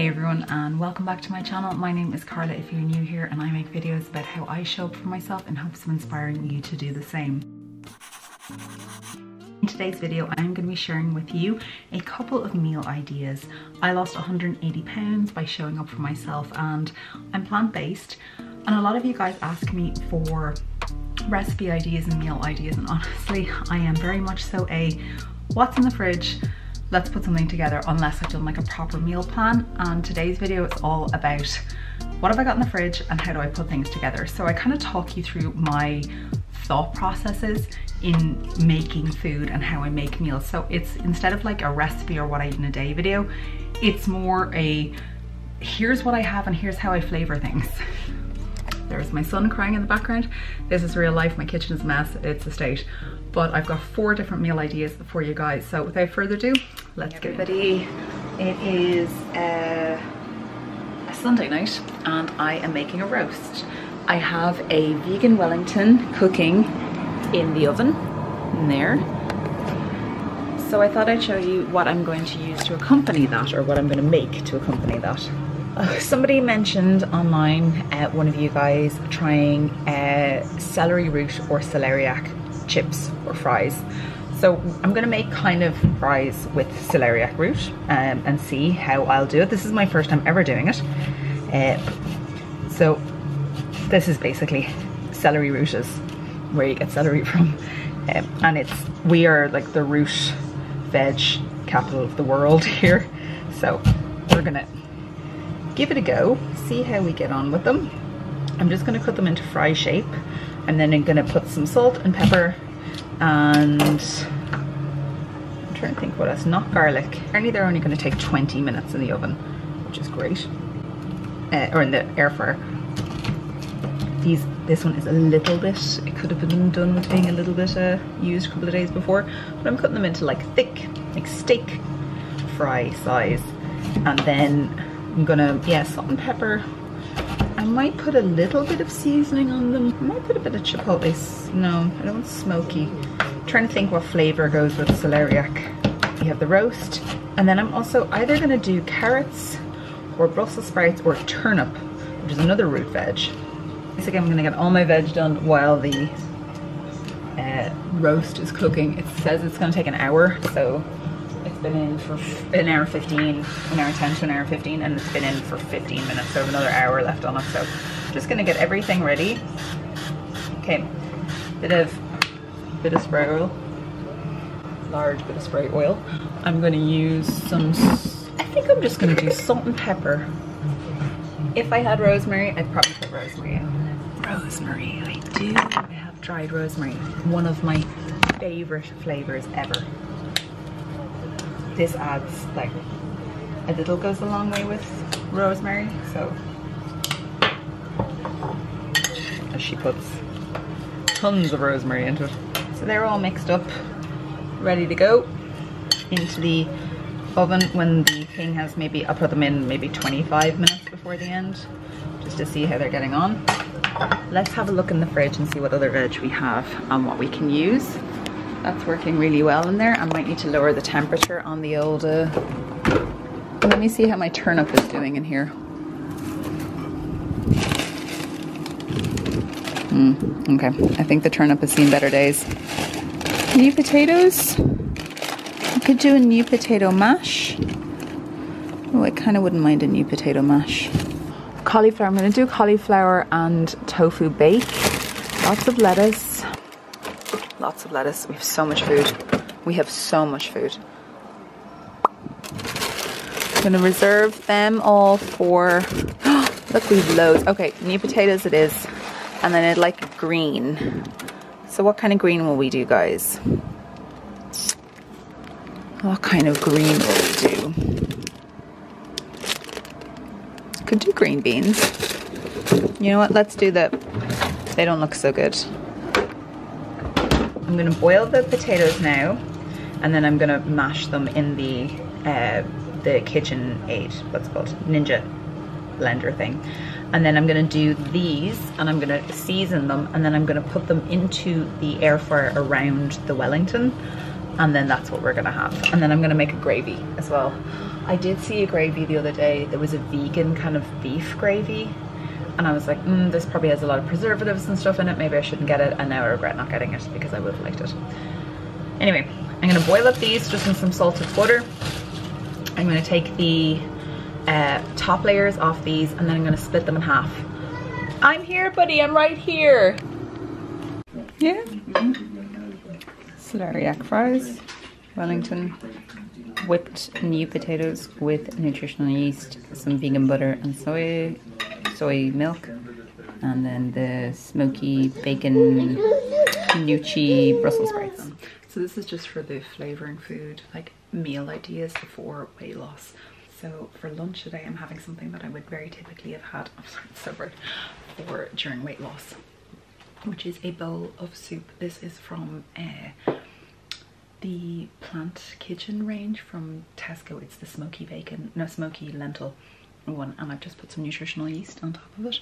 Hey everyone, and welcome back to my channel. My name is Carla if you're new here, and I make videos about how I show up for myself in hopes of inspiring you to do the same. In today's video, I'm going to be sharing with you a couple of meal ideas. I lost 180 pounds by showing up for myself, and I'm plant-based, and a lot of you guys ask me for recipe ideas and meal ideas, and honestly I am very much so a what's in the fridge, let's put something together, unless I've done like a proper meal plan. And today's video is all about what have I got in the fridge and how do I put things together. So I kind of talk you through my thought processes in making food and how I make meals. So it's instead of like a recipe or what I eat in a day video, it's more a here's what I have and here's how I flavor things. There's my son crying in the background. This is real life, my kitchen is a mess, it's a state. But I've got 4 different meal ideas for you guys. So without further ado, let's get everybody. It is a Sunday night and I am making a roast. I have a vegan Wellington cooking in the oven in there. So I thought I'd show you what I'm going to use to accompany that, or what I'm going to make to accompany that. Somebody mentioned online, one of you guys, trying celery root or celeriac chips or fries. So I'm gonna make kind of fries with celeriac root and see how I'll do it. This is my first time ever doing it. So this is basically celery root is where you get celery from. And we are like the root veg capital of the world here. So we're gonna give it a go, see how we get on with them. I'm just gonna cut them into fry shape, and then I'm gonna put some salt and pepper, and I'm trying to think what else, not garlic. Apparently they're only gonna take 20 minutes in the oven, which is great, or in the air fryer. This one is a little bit, it could have been done with being a little bit used a couple of days before, but I'm cutting them into like thick, like steak fry size, and then I'm gonna, yeah, salt and pepper. I might put a little bit of seasoning on them. I might put a bit of chipotle. No, I don't want smoky. I'm trying to think what flavor goes with celeriac. You have the roast, and then I'm also either gonna do carrots or Brussel sprouts or turnip, which is another root veg. Basically, I'm gonna get all my veg done while the roast is cooking. It says it's gonna take an hour, so it's been in for an hour 15, an hour 10 to an hour 15, and it's been in for 15 minutes, so I have another hour left on it. So I'm just gonna get everything ready. Okay, bit of spray oil, large bit of spray oil. I'm gonna use some, I think I'm just gonna do salt and pepper. If I had rosemary, I'd probably put rosemary in. Rosemary, I do. I have dried rosemary, one of my favorite flavors ever. This adds, like, a little goes a long way with rosemary, so as she puts tons of rosemary into it. So they're all mixed up, ready to go into the oven. When the thing has, maybe I'll put them in maybe 25 minutes before the end, just to see how they're getting on. Let's have a look in the fridge and see what other veg we have and what we can use. That's working really well in there. I might need to lower the temperature on the old, let me see how my turnip is doing in here. Okay, I think the turnip has seen better days. New potatoes. I could do a new potato mash. Oh, I kind of wouldn't mind a new potato mash. Cauliflower, I'm gonna do cauliflower and tofu bake. Lots of lettuce. Lots of lettuce. We have so much food. We have so much food. I'm gonna reserve them all for, look, we have loads. Okay, new potatoes it is. And then I'd like green. So what kind of green will we do, guys? What kind of green will we do? Could do green beans. You know what, let's do the, they don't look so good. I'm gonna boil the potatoes now, and then I'm gonna mash them in the KitchenAid, what's it called, Ninja blender thing. And then I'm gonna do these, and I'm gonna season them, and then I'm gonna put them into the air fryer around the Wellington, and then that's what we're gonna have. And then I'm gonna make a gravy as well. I did see a gravy the other day. There was a vegan kind of beef gravy. And I was like, this probably has a lot of preservatives and stuff in it. Maybe I shouldn't get it. And now I regret not getting it because I would have liked it. Anyway, I'm gonna boil up these just in some salted butter. I'm gonna take the top layers off these and then I'm gonna split them in half. I'm here, buddy, I'm right here. Yeah. Celeriac fries, Wellington, whipped new potatoes with nutritional yeast, some vegan butter and soy milk, and then the smoky bacon noochy Brussel sprouts. So this is just for the flavouring food, like meal ideas for weight loss. So for lunch today, I'm having something that I would very typically have had, I'm sorry, it's so weird, for during weight loss, which is a bowl of soup. This is from the Plant Kitchen range from Tesco. It's the smoky lentil one, and I've just put some nutritional yeast on top of it.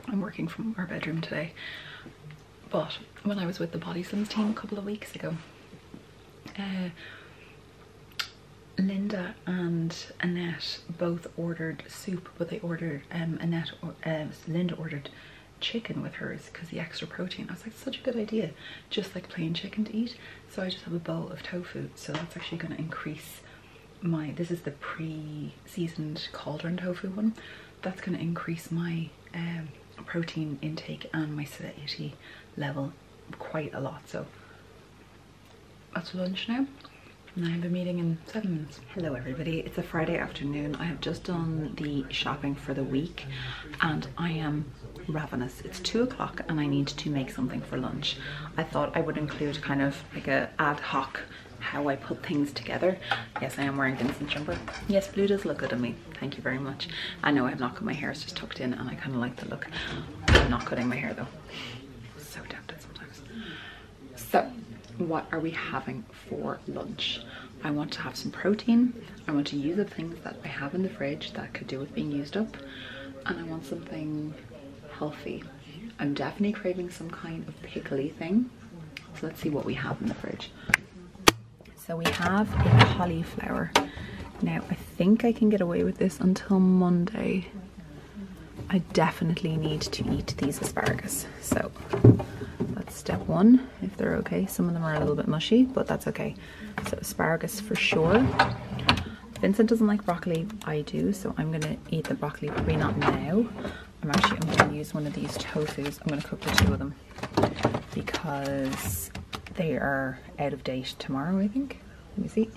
I'm working from our bedroom today, but when I was with the Body Slims team a couple of weeks ago, Linda and Annette both ordered soup, but they ordered Linda ordered chicken with hers because the extra protein. I was like, such a good idea, just like plain chicken to eat. So I just have a bowl of tofu, so that's actually going to increase my, this is the pre-seasoned cauldron tofu one, that's going to increase my protein intake and my satiety level quite a lot. So that's lunch now. And I have a meeting in 7 minutes. Hello everybody, it's a Friday afternoon. I have just done the shopping for the week and I am ravenous. It's 2 o'clock and I need to make something for lunch. I thought I would include kind of like a ad hoc how I put things together. Yes, I am wearing Vincent jumper. Yes, blue does look good on me. Thank you very much. I know I have not cut my hair, it's just tucked in and I kind of like the look. I'm not cutting my hair though. So tempted sometimes. So what are we having for lunch? I want to have some protein. I want to use the things that I have in the fridge that could do with being used up, and I want something healthy. I'm definitely craving some kind of pickly thing, so let's see what we have in the fridge. So we have a cauliflower. Now I think I can get away with this until Monday. I definitely need to eat these asparagus, so that's step one, if they're okay. Some of them are a little bit mushy, but that's okay. So asparagus for sure. Vincent doesn't like broccoli, I do, so I'm gonna eat the broccoli, probably not now. I'm gonna use one of these tofus. I'm gonna cook the two of them because they are out of date tomorrow, I think. Let me see.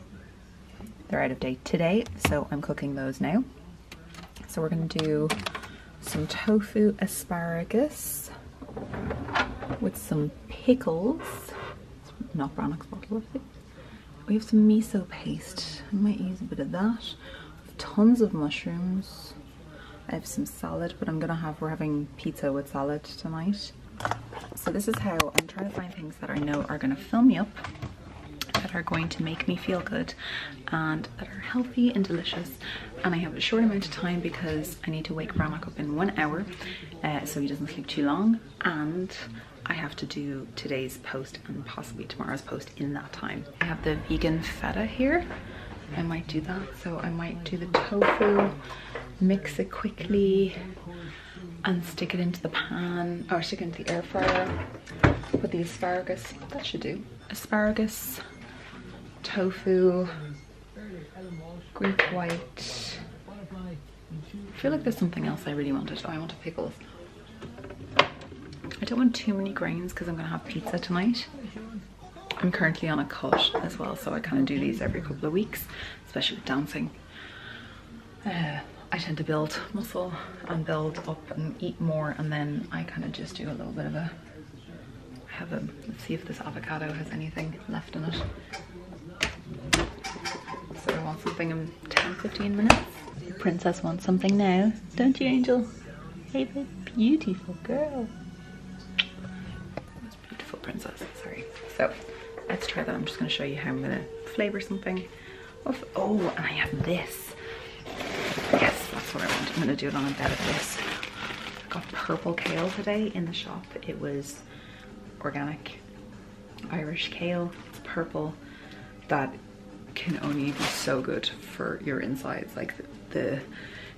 They're out of date today, so I'm cooking those now. So we're gonna do some tofu asparagus with some pickles. It's not Brannock's bottle, I think. We have some miso paste. I might use a bit of that. Tons of mushrooms. I have some salad, but we're having pizza with salad tonight. So this is how I'm trying to find things that I know are gonna fill me up, that are going to make me feel good, and that are healthy and delicious. And I have a short amount of time because I need to wake Brannock up in 1 hour so he doesn't sleep too long, and I have to do today's post and possibly tomorrow's post in that time. I have the vegan feta here. I might do that. So I might do the tofu, mix it quickly and stick it into the pan, or stick it into the air fryer. Put the asparagus, that should do. Asparagus, tofu, Greek white. I feel like there's something else I really wanted. Oh, I wanted pickles. I don't want too many grains because I'm gonna have pizza tonight. I'm currently on a cut as well, so I kind of do these every couple of weeks, especially with dancing. I tend to build muscle and build up and eat more, and then I kind of just do a little bit of let's see if this avocado has anything left in it. So I want something in 10-15 minutes. Princess wants something now, don't you, Angel? Hey, the beautiful girl. Beautiful princess, sorry. So let's try that. I'm just going to show you how I'm going to flavor something. Oh, and I have this. Yes, that's what I want. I'm going to do it on a bed of this. I got purple kale today in the shop. It was organic Irish kale. It's purple. That can only be so good for your insides. Like the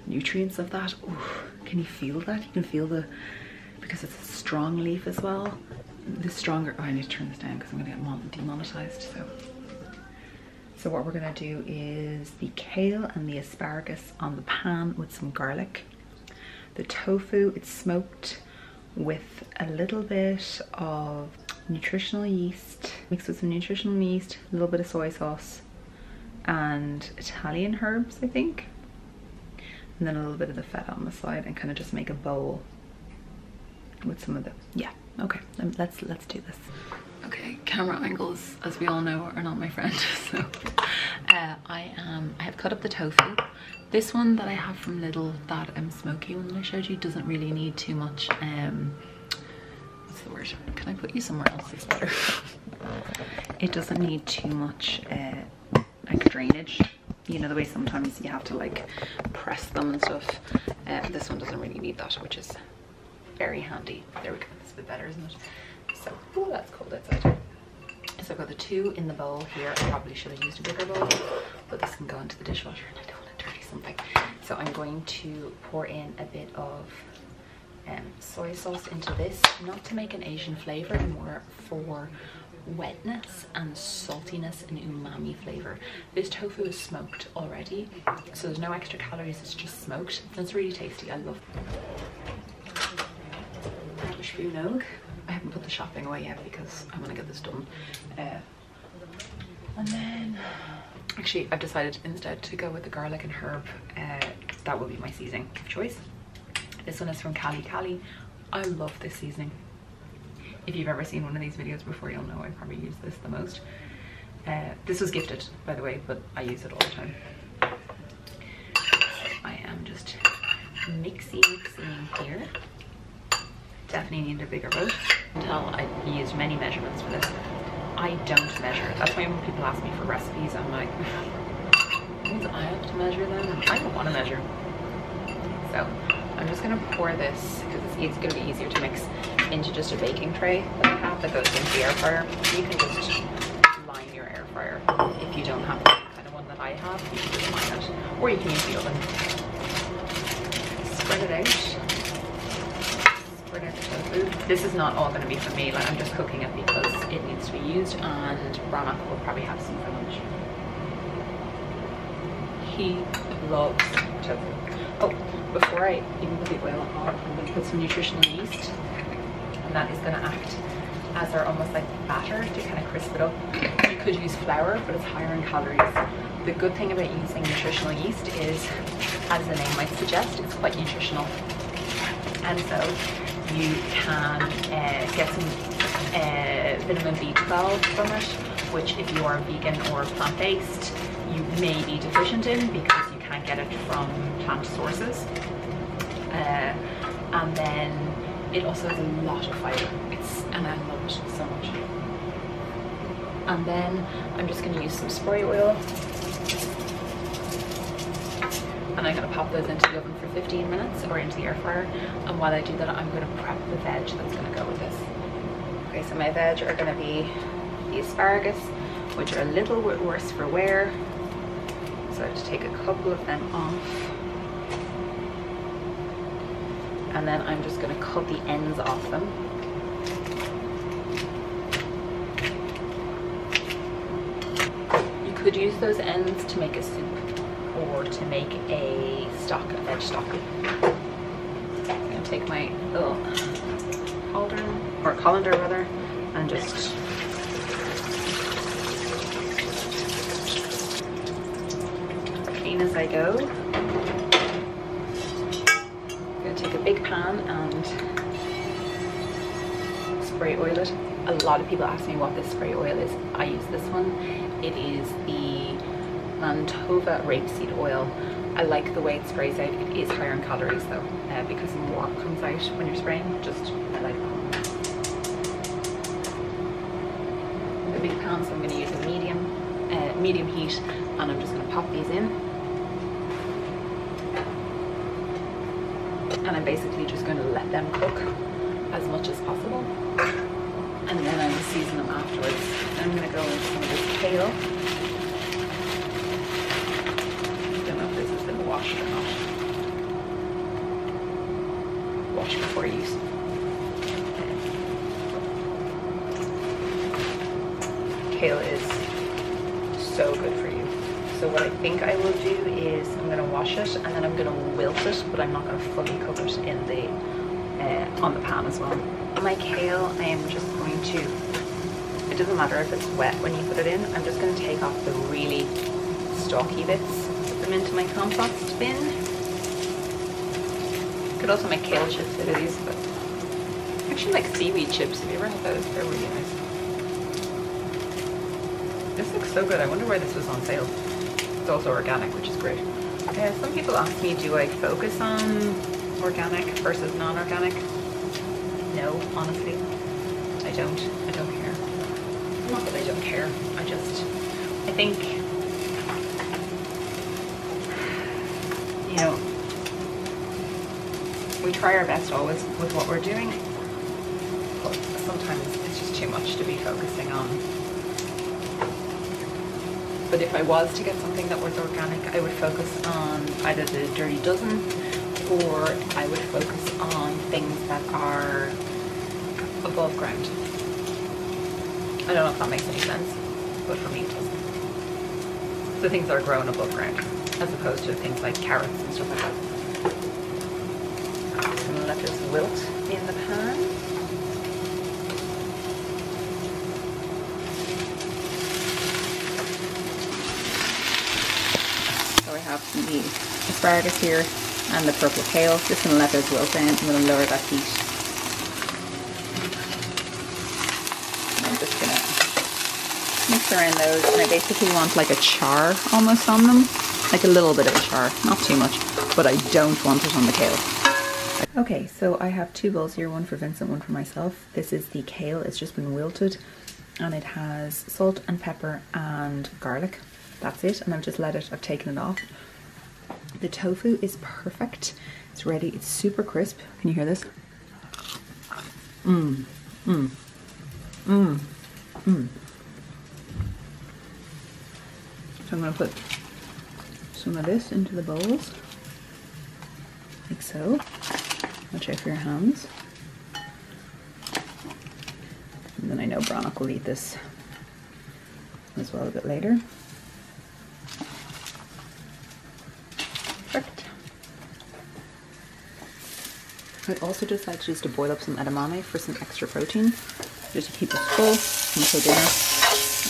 nutrients of that. Ooh, can you feel that? You can feel the, because it's a strong leaf as well. The stronger, oh, I need to turn this down because I'm gonna get demonetized. So what we're gonna do is the kale and the asparagus on the pan with some garlic. The tofu, it's smoked with a little bit of nutritional yeast, mixed with some nutritional yeast, a little bit of soy sauce and Italian herbs, I think. And then a little bit of the feta on the side, and kind of just make a bowl with some of the, yeah, okay, let's do this. Okay, camera angles, as we all know, are not my friend. So I have cut up the tofu. This one that I have from Lidl, that smoky one that I showed you, doesn't really need too much, what's the word? Can I put you somewhere else? It's better. It doesn't need too much like drainage. You know the way sometimes you have to like press them and stuff. This one doesn't really need that, which is very handy. There we go, that's a bit better, isn't it? So, oh, that's cold outside. So I've got the two in the bowl here. I probably should have used a bigger bowl, but this can go into the dishwasher and I don't want to dirty something. So I'm going to pour in a bit of soy sauce into this, not to make an Asian flavor, more for wetness and saltiness and umami flavor. This tofu is smoked already, so there's no extra calories, it's just smoked, and it's really tasty. I love it. I haven't put the shopping away yet because I want to get this done. And then actually I've decided instead to go with the garlic and herb. That will be my seasoning of choice. This one is from Cali. I love this seasoning. If you've ever seen one of these videos before, you'll know I probably use this the most. This was gifted, by the way, but I use it all the time. So I am just mixing here. Definitely need a bigger bowl. Until I used many measurements for this. I don't measure. That's why when people ask me for recipes, I'm like, means I have to measure them, and I don't want to measure. So I'm just gonna pour this, because it's gonna be easier to mix, into just a baking tray that I have that goes into the air fryer. You can just line your air fryer. If you don't have the kind of one that I have, you can just line it, or you can use the oven. Spread it out. This is not all going to be for me, like I'm just cooking it because it needs to be used, and Brahma will probably have some for lunch. He loves tofu. Oh, before I even put the oil on, I'm going to put some nutritional yeast, and that is going to act as our almost like batter to kind of crisp it up. You could use flour, but it's higher in calories. The good thing about using nutritional yeast is, as the name might suggest, it's quite nutritional, and so you can get some vitamin B12 from it, which if you are vegan or plant-based, you may be deficient in because you can't get it from plant sources. And then it also has a lot of fiber. And I love it so much. And then I'm just going to use some spray oil. And I'm going to pop those into the oven for 15 minutes or into the air fryer. And while I do that, I'm going to prep the veg that's going to go with this. Okay, so my veg are going to be the asparagus, which are a little bit worse for wear. So I have to take a couple of them off. And then I'm just going to cut the ends off them. You could use those ends to make a soup, or to make a stock, a veg stock. I'm going to take my little colander rather, and just clean as I go. I'm going to take a big pan and spray oil it. A lot of people ask me what this spray oil is. I use this one. It is the Mantova rapeseed oil. I like the way it sprays out. It is higher in calories though, because more comes out when you're spraying. I like that. A big pan, so I'm going to use a medium heat, and I'm just going to pop these in. And I'm basically just going to let them cook as much as possible, and then I will season them afterwards. I'm going to go with some of this kale. wash or not. Wash before use. Kale is so good for you. So what I think I will do is I'm going to wash it and then I'm going to wilt it, but I'm not going to fully cook it in the on the pan as well. My kale, I am just going to, it doesn't matter if it's wet when you put it in, I'm just going to take off the really stalky bits, put them into my compost bin. Could also make kale chips out of these, but I actually like seaweed chips. Have you ever had those? They're really nice. This looks so good. I wonder why this was on sale. It's also organic, which is great. Some people ask me, do I focus on organic versus non-organic? No, honestly, I don't care. Not that I don't care, I think, you know, we try our best always with what we're doing, but sometimes it's just too much to be focusing on. But if I was to get something that was organic, I would focus on either the Dirty Dozen, or I would focus on things that are above ground. I don't know if that makes any sense, but for me it does. So things that are grown above ground, as opposed to things like carrots and stuff like that. Just gonna let this wilt in the pan. So I have the asparagus here and the purple kale. Just gonna let those wilt in. I'm gonna lower that heat. And I'm just gonna mix around those, and I basically want like a char almost on them. Like a little bit of a char, not too much, but I don't want it on the kale. Okay, so I have two bowls here, one for Vincent, one for myself. This is the kale, it's just been wilted, and it has salt and pepper and garlic. That's it, and I've just let it, I've taken it off. The tofu is perfect. It's ready. It's super crisp. Can you hear this? Mmm. Mmm. Mmm. Mmm. So I'm going to put some of this into the bowls. Like so. Watch out for your hands. And then I know Brannock will eat this as well a bit later. Perfect. I also decided just to boil up some edamame for some extra protein, just to keep us full until dinner.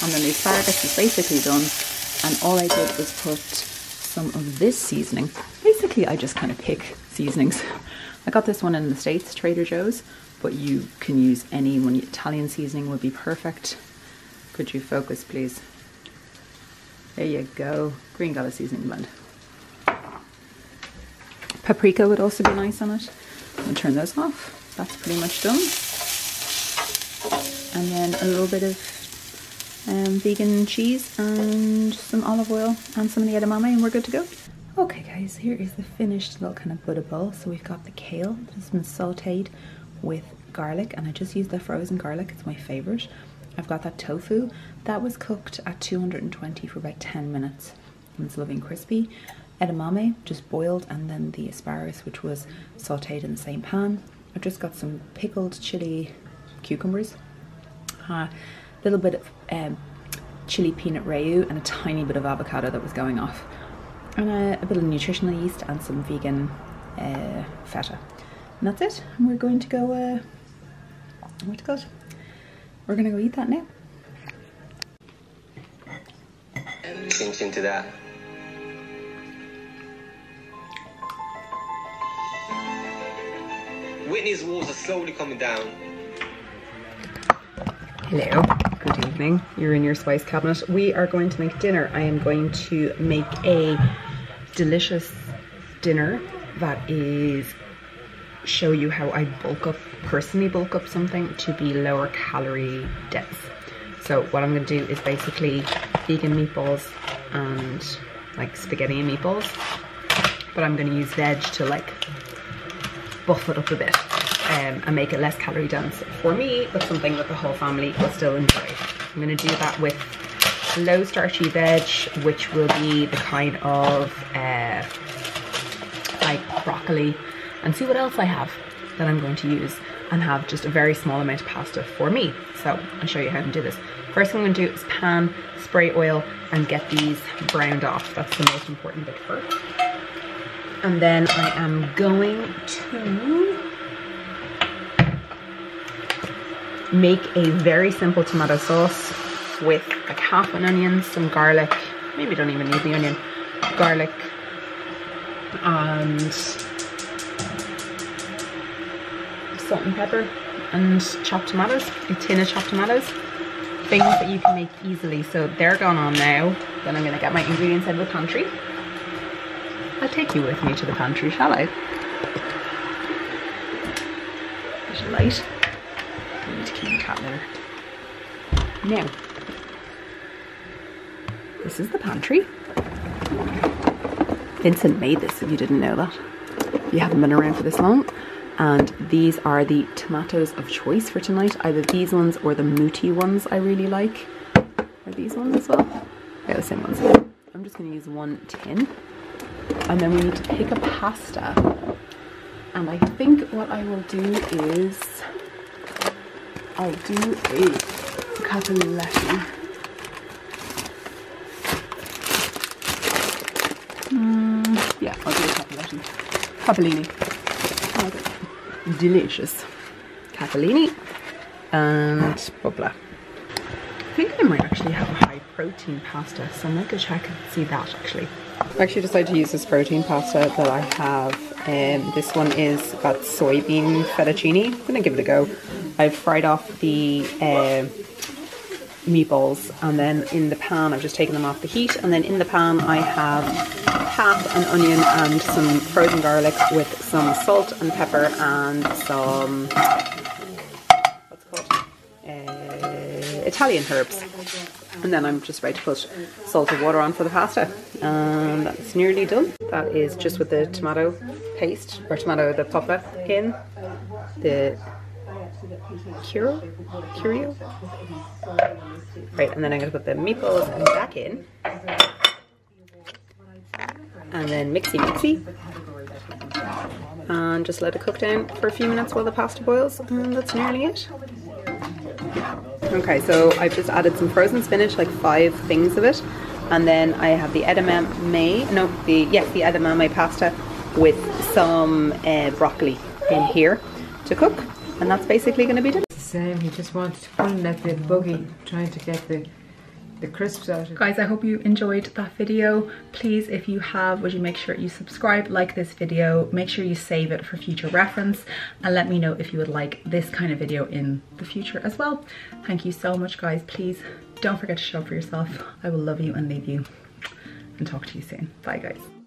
And then the asparagus is basically done, and all I did was put some of this seasoning. Basically, I just kind of pick seasonings. I got this one in the States, Trader Joe's, but you can use any one. Italian seasoning would be perfect. Could you focus, please? There you go. Green Gala seasoning blend. Paprika would also be nice on it. I'll turn those off. That's pretty much done. And then a little bit of vegan cheese and some olive oil and some of the edamame, and we're good to go. Okay guys, here is the finished little kind of Buddha bowl. So we've got the kale, it's been sauteed with garlic, and I just used the frozen garlic, it's my favorite. I've got that tofu, that was cooked at 220 for about 10 minutes, and it's lovely and crispy. Edamame, just boiled, and then the asparagus, which was sauteed in the same pan. I've just got some pickled chili cucumbers, a little bit of chili peanut rayu, and a tiny bit of avocado that was going off, and a bit of nutritional yeast and some vegan feta. And that's it. And we're going to go, where to go? We're going to go eat that now. Sinks into that. Whitney's walls are slowly coming down. Hello, good evening. You're in your spice cabinet. We are going to make dinner. I am going to make a delicious dinner that is show you how I personally bulk up something to be lower calorie dense. So what I'm going to do is basically vegan meatballs and like spaghetti and meatballs, but I'm going to use veg to like buff it up a bit and make it less calorie dense for me, but something that the whole family will still enjoy. I'm going to do that with low starchy veg, which will be the kind of broccoli, and see what else I have that I'm going to use, and have just a very small amount of pasta for me. So I'll show you how to do this. First thing I'm going to do is pan, spray oil, and get these browned off. That's the most important bit first. And then I am going to make a very simple tomato sauce with like half an onion, some garlic, maybe don't even need the onion, garlic, and salt and pepper, and chopped tomatoes, a tin of chopped tomatoes, things that you can make easily. So they're going on now. Then I'm going to get my ingredients out of the pantry. I'll take you with me to the pantry, shall I? There's a light. I need to keep the cat there. Now, this is the pantry. Vincent made this, if you didn't know that. If you haven't been around for this long. And these are the tomatoes of choice for tonight. Either these ones or the mooti ones I really like. Are these ones as well? Yeah, the same ones. I'm just going to use one tin. And then we need to pick a pasta. And I think what I will do is I'll do a capelletti. Yeah, I'll do a capelletti. Capellini. Delicious. Capellini and bubla. I think I might actually have a high protein pasta, so I might go check and see that actually. I actually decided to use this protein pasta that I have. This one is got soy bean fettuccine. I'm gonna give it a go. I've fried off the meatballs, and then in the pan I've just taken them off the heat, and then in the pan I have half an onion and some frozen garlic with some salt and pepper and some what's it called? Italian herbs. And then I'm just ready to put salted water on for the pasta. And that's nearly done. That is just with the tomato paste, or the papa in, the curio. Right, and then I'm going to put the meatballs back in. And then mixy. And just let it cook down for a few minutes while the pasta boils. And that's nearly it. Okay, so I've just added some frozen spinach, like 5 things of it, and then I have the the edamame pasta with some broccoli in here to cook, and that's basically going to be done. It's the same. He just wanted to put in that big buggy, trying to get the crisps out of it. Guys, I hope you enjoyed that video. Please, if you have, would you make sure you subscribe, like this video, make sure you save it for future reference, and let me know if you would like this kind of video in the future as well. Thank you so much, guys. Please don't forget to show up for yourself. I will love you and leave you, and talk to you soon. Bye, guys.